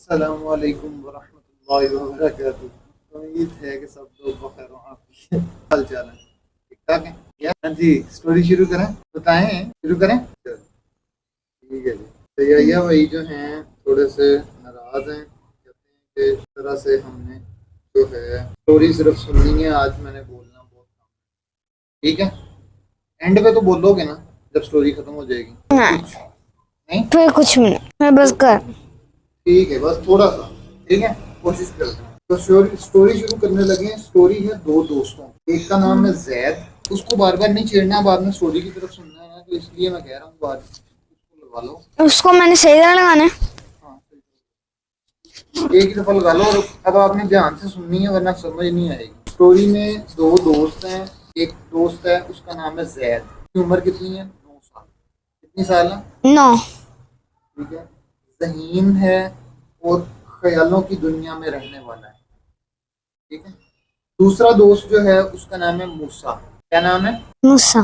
अस्सलामु अलैकुम वरहमतुल्लाहि वबरकातुहू। उम्मीद है कि सब लोग बखैर हो। आपकी हाल चाल है? ठीक ठाक है हाँ जी। स्टोरी शुरू करें? बताएं, शुरू करें? ठीक है जी। तो भैया भाई जो हैं थोड़े से नाराज हैं, कहते हैं कि इस तरह से हमने जो है स्टोरी सिर्फ सुननी है, आज मैंने बोलना बहुत कम। ठीक है, एंड पे तो बोलोगे ना जब स्टोरी खत्म हो जाएगी? कुछ नहीं, फिर कुछ नहीं, मैं बस कर। ठीक है, बस थोड़ा सा। ठीक है, कोशिश करते हैं। तो स्टोरी शुरू करने लगे। स्टोरी है दो दोस्तों, एक का नाम है जैद। उसको बार बार नहीं छेड़ना, बाद में स्टोरी की तरफ सुनना है, तो इसलिए मैं कह रहा हूँ बार उसको लगा लो। उसको मैंने सही तरह लगाना है। हाँ, एक ही दफा लगा लो। और अब आपने ध्यान से सुननी है वरना समझ नहीं आएगी। स्टोरी में दो दोस्त हैं। एक दोस्त है, उसका नाम है जैद। उसकी उम्र कितनी है? 9 साल। कितनी साल है? 9। ठीक है। ज़हीन है और ख्यालों की दुनिया में रहने वाला है। ठीक है। दूसरा दोस्त जो है उसका नाम है मूसा। क्या नाम है? मूसा।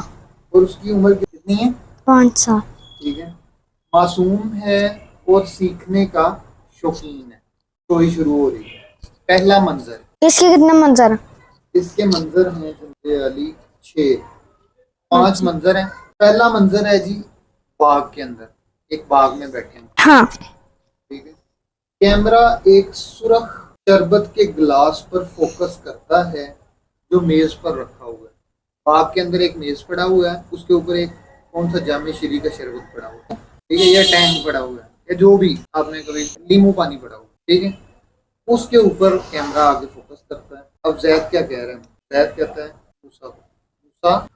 और उसकी उम्र कितनी है? 5 साल। ठीक है। मासूम है और सीखने का शौकीन है। स्टोरी शुरू हो रही है। पहला मंजर। इसके कितने मंजर हैं? इसके मंजर हैं जनाब अली 6। 5 मंजर हैं। पहला मंजर है जी बाग के अंदर, एक बाग में बैठे हैं। हाँ। ठीक है। कैमरा एक सुर्ख शरबत के गिलास पर फोकस करता है जो मेज पर रखा हुआ है। बाग के अंदर एक मेज पड़ा हुआ है, उसके ऊपर एक कौन सा जामे शीरी का शरबत पड़ा हुआ है। ठीक है, या टैंक पड़ा हुआ है, या जो भी आपने कभी नींबू पानी पड़ा हुआ है। ठीक है, उसके ऊपर कैमरा आगे फोकस करता है। अब जैद क्या कह रहे हैं? जैद कहता है मूसा को, मूसा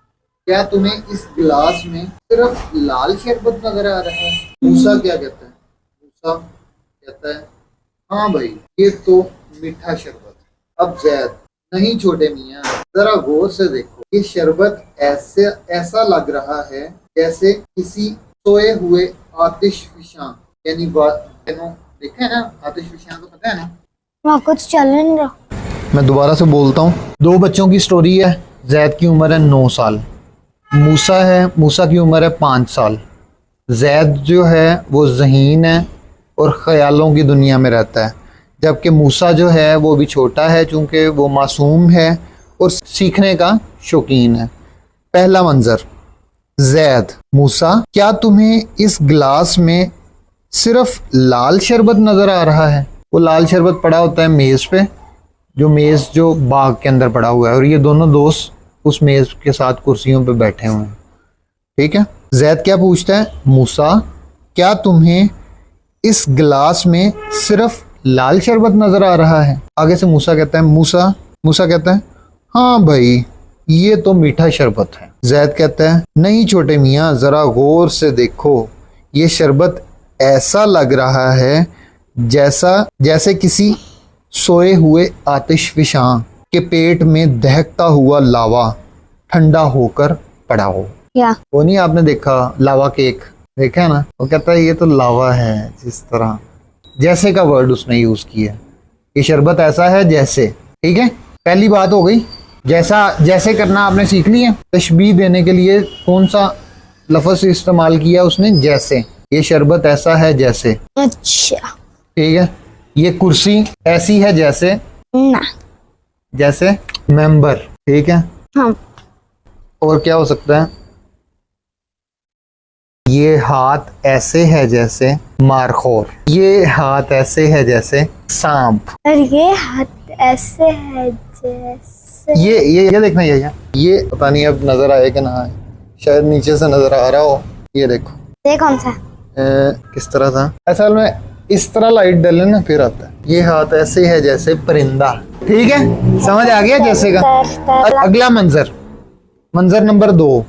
क्या तुम्हें इस गिलास में सिर्फ लाल शरबत नजर आ रहा है? मूसा क्या कहता है? मूसा कहता है हाँ भाई, ये तो मीठा शरबत है। अब जैद, नहीं छोटे मियाँ, जरा गौर से देखो, ये शरबत ऐसा लग रहा है जैसे किसी सोए हुए आतिशफशां, यानी देखा है ना आतिशफशां, तो पता है ना? वहाँ कुछ चल नहीं रहा। मैं दोबारा से बोलता हूँ। दो बच्चों की स्टोरी है। जैद की उम्र है 9 साल। मूसा की उम्र है 5 साल। जैद जो है वो ज़हीन है और ख़यालों की दुनिया में रहता है, जबकि मूसा जो है वो भी छोटा है, चूँकि वो मासूम है और सीखने का शौकीन है। पहला मंज़र। जैद, मूसा क्या तुम्हें इस गिलास में सिर्फ लाल शरबत नज़र आ रहा है? वो लाल शरबत पड़ा होता है मेज़ पे, जो बाग के अंदर पड़ा हुआ है, और ये दोनों दोस्त उस मेज़ के साथ कुर्सियों पे बैठे हुए हैं। ठीक है। जैद क्या पूछता है? मूसा क्या तुम्हें इस गिलास में सिर्फ लाल शरबत नजर आ रहा है? आगे से मूसा कहता है मूसा कहता है हाँ भाई, ये तो मीठा शरबत है। जैद कहता है नहीं छोटे मियाँ, जरा गौर से देखो, ये शरबत ऐसा लग रहा है जैसे किसी सोए हुए आतिशफशां के पेट में दहकता हुआ लावा ठंडा होकर पड़ा हो। क्या? वो नहीं आपने देखा लावा केक? देखा है ना? वो कहता है ये तो लावा है। जिस तरह जैसे का वर्ड उसने यूज किया, ये शरबत ऐसा है जैसे। ठीक है, पहली बात हो गई। जैसे करना आपने सीख लिया। तशबीह देने के लिए कौन सा लफ्ज़ इस्तेमाल किया उसने? जैसे। ये शरबत ऐसा है जैसे। अच्छा। ठीक है। ये कुर्सी ऐसी है जैसे। ना। जैसे मेंबर। ठीक है। हाँ। और क्या हो सकता है? ये हाथ ऐसे है जैसे मारखोर। ये हाथ ऐसे है जैसे सांप। और ये हाथ ऐसे है जैसे। ये देखना, ये पता नहीं अब नजर आए कि ना आए, शायद नीचे से नजर आ रहा हो। ये देखो। ये कौन सा? किस तरह था? असल में इस तरह लाइट डाले ना फिर आता है। ये हाथ ऐसे है जैसे परिंदा। ठीक है, समझ आ गया जैसे का? अगला मंजर नंबर 2।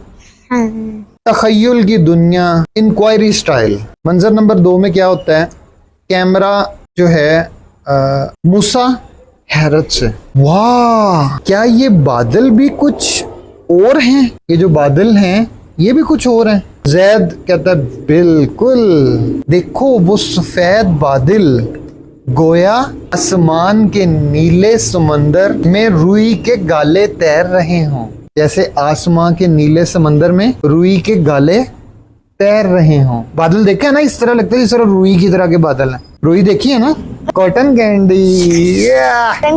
तखय्युल की दुनिया, इंक्वायरी स्टाइल। मंजर नंबर 2 में क्या होता है? कैमरा जो है मूसा हैरत से, वाह क्या ये बादल भी कुछ और हैं? ये जो बादल हैं ये भी कुछ और हैं। जैद कहता है बिल्कुल, देखो वो सफेद बादल गोया आसमान के नीले समंदर में रुई के गाले तैर रहे हों। जैसे आसमां के नीले समंदर में रुई के गाले तैर रहे हों। बादल देखे है ना? इस तरह लगता है जिस तरह रुई की तरह के बादल हैं। रुई देखी है ना? Cotton candy.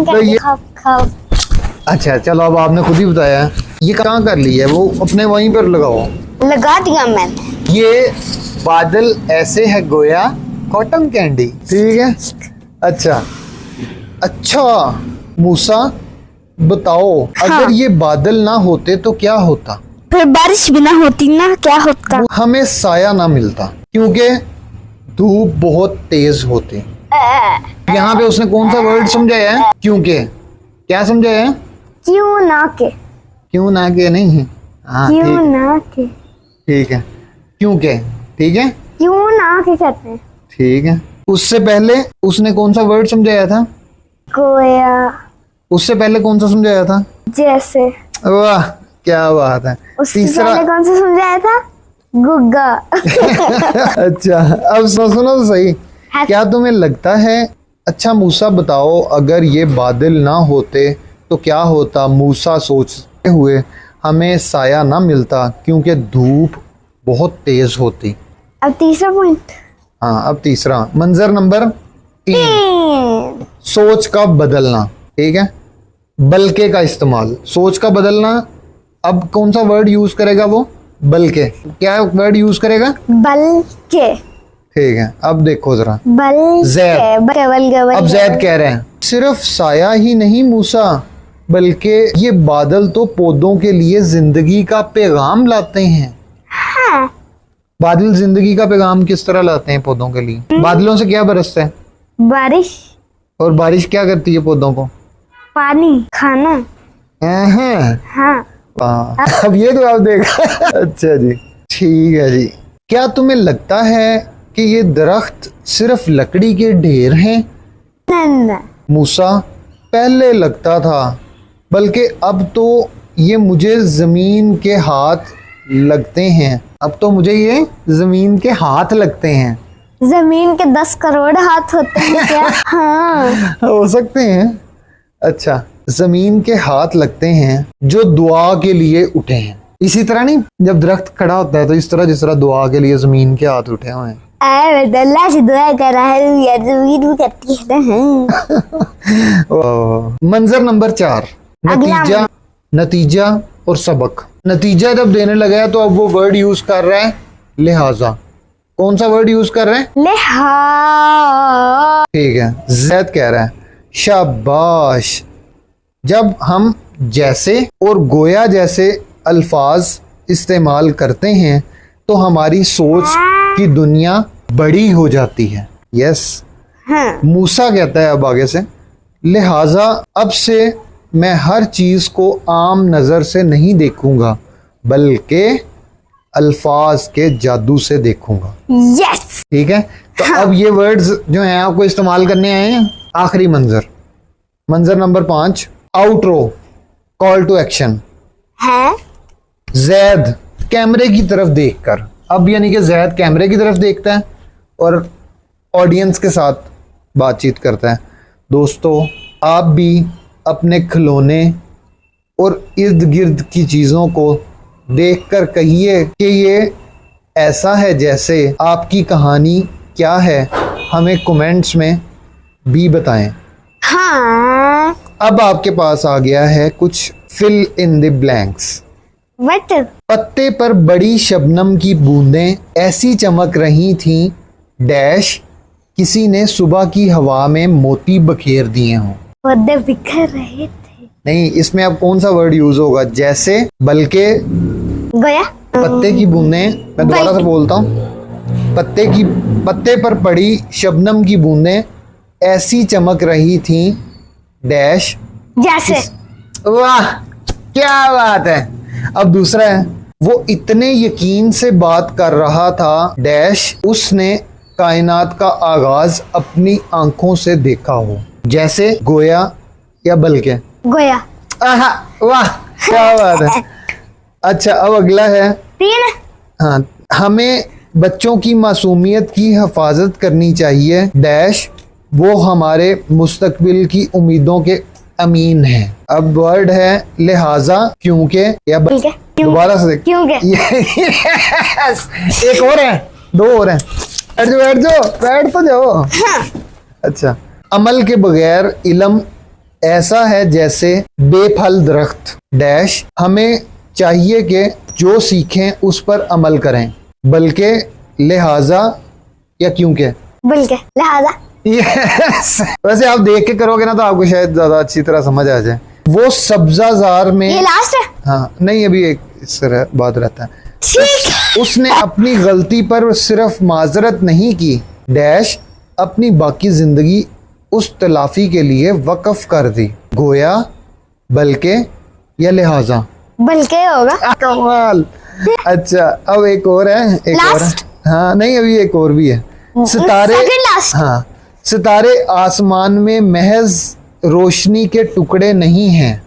तो ये खप खप अच्छा चलो, अब आपने खुद ही बताया है। ये कहाँ कर ली है, वो अपने वहीं पर लगाओ। लगा दिया मैंने। ये बादल ऐसे है गोया कॉटन कैंडी, ठीक है। अच्छा अच्छा मूसा बताओ, अगर ये बादल ना होते तो क्या होता? फिर बारिश भी ना होती ना, क्या होता? हमें साया ना मिलता क्योंकि धूप बहुत तेज होती। यहाँ पे उसने कौन सा वर्ड समझाया है? क्योंकि। क्या समझाया है? क्यों ना के। क्यों ना के नहीं। हाँ क्यों ठीक, ना के। ठीक है, क्योंकि, ठीक है, क्यों ना के कहते हैं। ठीक है। उससे पहले उसने कौन सा वर्ड समझाया था? गोया। उससे पहले कौन सा समझाया था? जैसे। वाह क्या बात है। उससे तीसरा पहले कौन सा समझाया था? गुग्गा। अच्छा अब सुनो तो सही। क्या तुम्हें लगता है, अच्छा मूसा बताओ, अगर ये बादल ना होते तो क्या होता? मूसा सोचते हुए, हमें साया ना मिलता क्योंकि धूप बहुत तेज होती। अब तीसरा पॉइंट। हाँ अब तीसरा, मंजर नंबर 3, सोच का बदलना, ठीक है। बल्कि का इस्तेमाल, सोच का बदलना। अब कौन सा वर्ड यूज करेगा वो? बल्कि। क्या वर्ड यूज करेगा? बल्कि। ठीक है, अब देखो जरा। जैद। अब जैद कह रहे हैं सिर्फ साया ही नहीं मूसा, बल्कि ये बादल तो पौधों के लिए जिंदगी का पैगाम लाते हैं। हाँ। बादल जिंदगी का पैगाम किस तरह लाते हैं पौधों के लिए? बादलों से क्या बरसता है? बारिश। और बारिश क्या करती है पौधों को? पानी, खाना। हाँ। हाँ। अब ये तो आप देखा। अच्छा जी, ठीक है जी। क्या तुम्हें लगता है कि ये दरख्त सिर्फ लकड़ी के ढेर हैं? ना। मूसा पहले लगता था, बल्कि अब तो ये मुझे जमीन के हाथ लगते हैं। अब तो मुझे ये जमीन के हाथ लगते हैं। जमीन के 10 करोड़ हाथ होते हैं क्या? हाँ। हो सकते हैं। अच्छा, जमीन के हाथ लगते हैं जो दुआ के लिए उठे हैं। इसी तरह नहीं, जब दरख्त खड़ा होता है तो इस तरह जिस तरह दुआ के लिए जमीन के हाथ उठे हुए हैं। अल्लाह से दुआ कर रहा है यार, जमीन भी करती है ना। मंजर नंबर 4, नतीजा, नतीजा और सबक। नतीजा जब देने लगा है तो अब वो वर्ड यूज कर रहा है लिहाजा। कौन सा वर्ड यूज कर रहे हैं? लिहाज। ठीक है, जैद कह रहा है शाबाश। जब हम जैसे और गोया जैसे अल्फाज इस्तेमाल करते हैं तो हमारी सोच की दुनिया बड़ी हो जाती है। यस। हाँ। मूसा कहता है अब आगे से, लिहाजा अब से मैं हर चीज को आम नजर से नहीं देखूंगा, बल्कि अल्फाज के जादू से देखूंगा। यस। ठीक है, तो अब ये वर्ड्स जो हैं आपको इस्तेमाल करने आए हैं। आखिरी मंजर, मंजर number 5, outro, call to action. है। जैद कैमरे की तरफ देखकर, अब यानी कि जैद कैमरे की तरफ देखता है और ऑडियंस के साथ बातचीत करता है। दोस्तों, आप भी अपने खिलौने और इर्द गिर्द की चीज़ों को देखकर कहिए कि ये ऐसा है जैसे। आपकी कहानी क्या है, हमें कमेंट्स में भी बताएं। हाँ। अब आपके पास आ गया है कुछ फिल इन द ब्लैंक्स। वट। पत्ते पर बड़ी शबनम की बूंदें ऐसी चमक रही थीं डैश, किसी ने सुबह की हवा में मोती बखेर दिए हों। पौधे बिखर रहे थे। नहीं, इसमें अब कौन सा वर्ड यूज होगा? जैसे, बल्कि, गया। पत्ते की बूंदें। मैं दोबारा से बोलता हूँ, पत्ते पर पड़ी शबनम की बूंदें ऐसी चमक रही थीं डैश। जैसे। वाह क्या बात है। अब दूसरा है, वो इतने यकीन से बात कर रहा था डैश, उसने कायनात का आगाज अपनी आंखों से देखा हो। जैसे, गोया या बल्कि? गोया। आहा, वाह क्या बात है। अच्छा अब अगला है 3। हाँ, हमें बच्चों की मासूमियत की हिफाजत करनी चाहिए डैश, वो हमारे मुस्तकबिल की उम्मीदों के अमीन है। अब वर्ड है लिहाजा, क्योंकि या बल्कि। दोबारा से क्योंकि। यस, एक और है, 2 और हैं। बैठ जाओ, बैठ तो जाओ। हाँ। अच्छा, अमल के बगैर इल्म ऐसा है जैसे बेफल दरख्त डैश, हमें चाहिए कि जो सीखें उस पर अमल करें, बल्कि लिहाजा या क्योंकि। बल्कि लिहाजा। यस वैसे आप देख के करोगे ना तो आपको शायद ज्यादा अच्छी तरह समझ आ जाए। वो सब्जाजार में, ये लास्ट है। हाँ नहीं अभी एक इस तरह बात रहता है। ठीक है। उसने अपनी गलती पर सिर्फ माजरत नहीं की डैश, अपनी बाकी जिंदगी उस तलाफी के लिए वक्फ कर दी, गोया बल्कि या लिहाजा। बल्कि होगा। कमाल। अच्छा अब एक और है, एक और है। Last? हाँ नहीं अभी एक और भी है। सितारे, Second last? हाँ सितारे आसमान में महज रोशनी के टुकड़े नहीं हैं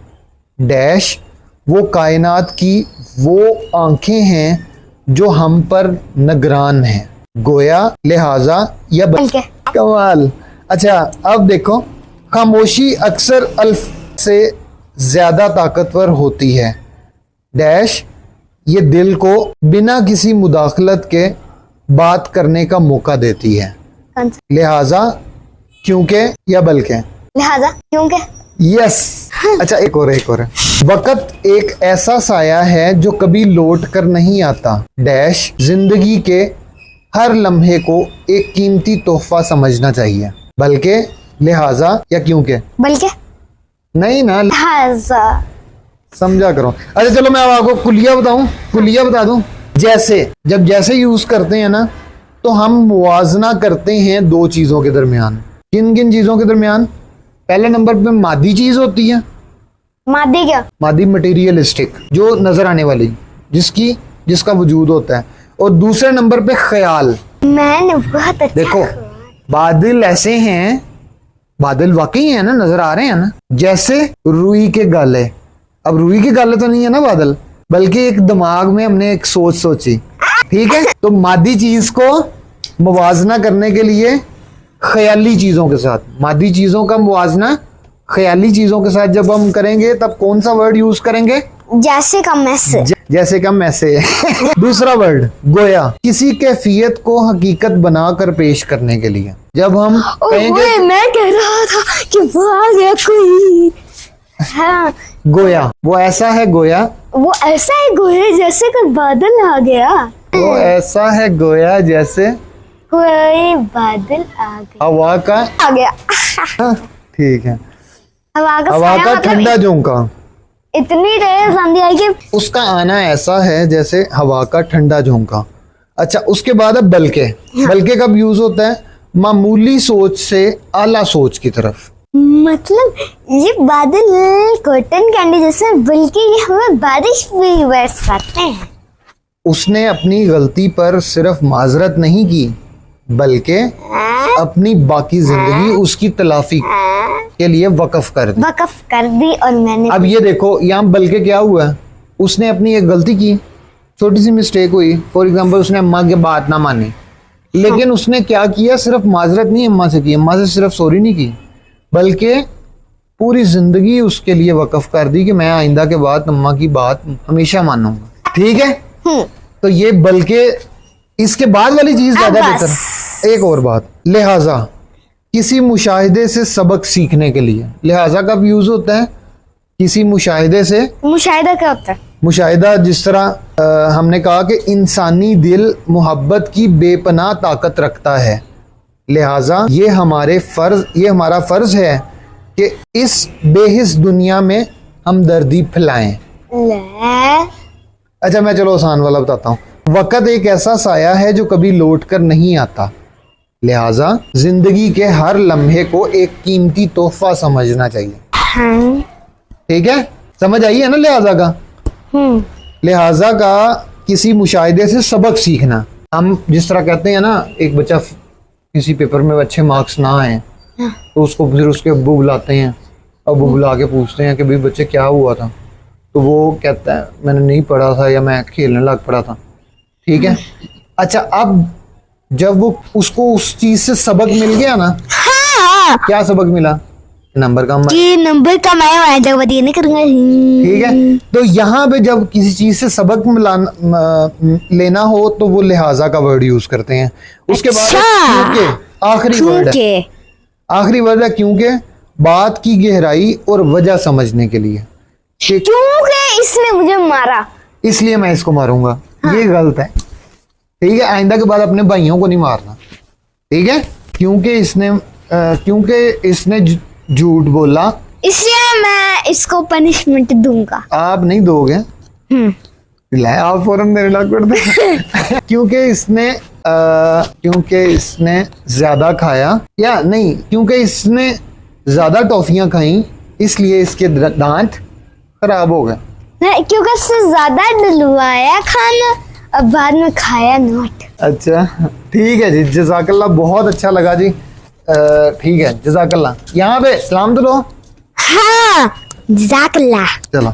डैश, वो कायनात की वो आंखें हैं जो हम पर निगरान हैं, गोया लिहाजा या बल्कि। कमाल। अच्छा अब देखो, खामोशी अक्सर अल्फ से ज्यादा ताकतवर होती है डैश, ये दिल को बिना किसी मुदाखलत के बात करने का मौका देती है, कौन सा? लिहाजा क्योंकि या बल्कि। लिहाजा क्योंकि। यस। अच्छा एक और है। वक्त एक ऐसा साया है जो कभी लौट कर नहीं आता डैश, जिंदगी के हर लम्हे को एक कीमती तोहफा समझना चाहिए, बल्कि लिहाजा या क्योंकि। बल्कि नहीं ना, लिहाजा। समझा करो। अच्छा चलो मैं अब आपको कुलिया बताऊं, कुलिया बता दूं। जैसे जब जैसे यूज करते हैं ना तो हम मुवाजना करते हैं दो चीजों के दरमियान। किन किन चीजों के दरमियान? पहले नंबर पे मादी चीज होती है, मादी क्या? मादी मटेरियलिस्टिक, जो नजर आने वाली, जिसका वजूद होता है। और दूसरे नंबर पे ख्याल। मैंने बहुत अच्छा। देखो बादल ऐसे हैं, बादल वाकई है ना, नजर आ रहे हैं ना, जैसे रुई के गाले। अब रुई के गाले तो नहीं है ना बादल, बल्कि एक दिमाग में हमने एक सोच सोची, ठीक है। तो मादी चीज को मुवाजना करने के लिए ख्याली चीजों के साथ, मादी चीजों का मुवाजना ख्याली चीजों के साथ जब हम करेंगे तब कौन सा वर्ड यूज करेंगे? जैसे का मैसे। जैसे का मैसे। दूसरा वर्ड गोया, किसी कैफियत को हकीकत बनाकर पेश करने के लिए। जब हम कहेंगे ओए, मैं कह रहा था कि वो आ गया कोई। हाँ, गोया, वो ऐसा है गोया, वो ऐसा है गोया जैसे कोई बादल आ गया। वो ऐसा है गोया जैसे कोई बादल आ गया। हवा का, आ गया। ठीक है, हवा का हवा साया का मतलब ठंडा झोंका। इतनी तेज आंधी आई कि उसका आना ऐसा है जैसे हवा का ठंडा झोंका। अच्छा उसके बाद है बल्कि। बल्कि कब यूज होता है? मामूली सोच से आला सोच की तरफ। मतलब ये बादल कॉटन कैंडी जैसे, बल्कि ये हमें बारिश भी बरसाते हैं। उसने अपनी गलती पर सिर्फ माजरत नहीं की, बल्कि अपनी बाकी जिंदगी उसकी तलाफी के लिए वक्फ कर दी। वक्फ कर दी। और मैंने अब ये देखो यहाँ बल्कि क्या हुआ है, उसने अपनी एक गलती की, छोटी सी मिस्टेक हुई, फॉर एग्जांपल उसने अम्मा की बात ना मानी, लेकिन उसने क्या किया, सिर्फ माजरत नहीं अम्मा से की, अम्मा से सिर्फ सॉरी नहीं की, बल्कि पूरी जिंदगी उसके लिए वक्फ कर दी कि मैं आइंदा के बाद अम्मा की बात हमेशा मानूंगा, ठीक है। तो ये बल्कि इसके बाद वाली चीज ज्यादा बस। बेहतर। एक और बात, लिहाजा, किसी मुशाहिदे से सबक सीखने के लिए। लिहाजा कब यूज होता है? किसी मुशाहिदे से। मुशाहिदा क्या होता है? मुशाहिदा जिस तरह हमने कहा कि इंसानी दिल मोहब्बत की बेपनाह ताकत रखता है, लिहाजा ये हमारा फर्ज है कि इस बेहिस दुनिया में हमदर्दी फैलाएं। अच्छा मैं चलो आसान वाला बताता हूँ। वक़्त एक ऐसा साया है जो कभी लौट कर नहीं आता, लिहाजा जिंदगी के हर लम्हे को एक कीमती तोहफा समझना चाहिए। हाँ। ठीक है, समझ आई है ना लिहाजा का? लिहाजा का किसी मुशाहिदे से सबक सीखना। हम जिस तरह कहते हैं ना, एक बच्चा किसी पेपर में अच्छे मार्क्स ना आए तो उसको फिर उसके अब्बू बुलाते हैं, अब्बू बुला के पूछते हैं कि भाई बच्चे क्या हुआ था, तो वो कहता है मैंने नहीं पढ़ा था या मैं खेलने लग पड़ा था, ठीक है। अच्छा अब जब वो उसको उस चीज से सबक मिल गया ना, हाँ। क्या सबक मिला? नंबर कम आए। कि नंबर कम आए, मैं जब नहीं करूंगा। ठीक है, तो यहाँ पे जब किसी चीज से सबक लेना हो तो वो लिहाजा का वर्ड यूज करते हैं। उसके बाद अच्छा। क्योंकि, आखिरी वर्ड है, आखिरी वजह क्योंकि बात की गहराई और वजह समझने के लिए। ठीक, क्योंकि इसने मुझे मारा। इसलिए मैं इसको मारूंगा। ये गलत है। ठीक है, आइंदा के बाद अपने भाइयों को नहीं मारना। ठीक है, क्योंकि इसने झूठ बोला, इसलिए मैं इसको पनिशमेंट दूंगा। आप नहीं दोगे। ले आप फौरन मेरे लाख कर दे। क्योंकि इसने ज्यादा खाया, या नहीं, क्योंकि इसने ज्यादा टॉफियां खाई इसलिए इसके दांत खराब हो गए। नहीं, क्योंकि उससे ज्यादा डलवाया खाना अब बाद में खाया नोट। अच्छा ठीक है जी, जज़ाकल्लाह, बहुत अच्छा लगा जी। ठीक है, जज़ाकल्लाह। यहाँ पे सलाम तो लो। हाँ, जज़ाकल्लाह। चलो।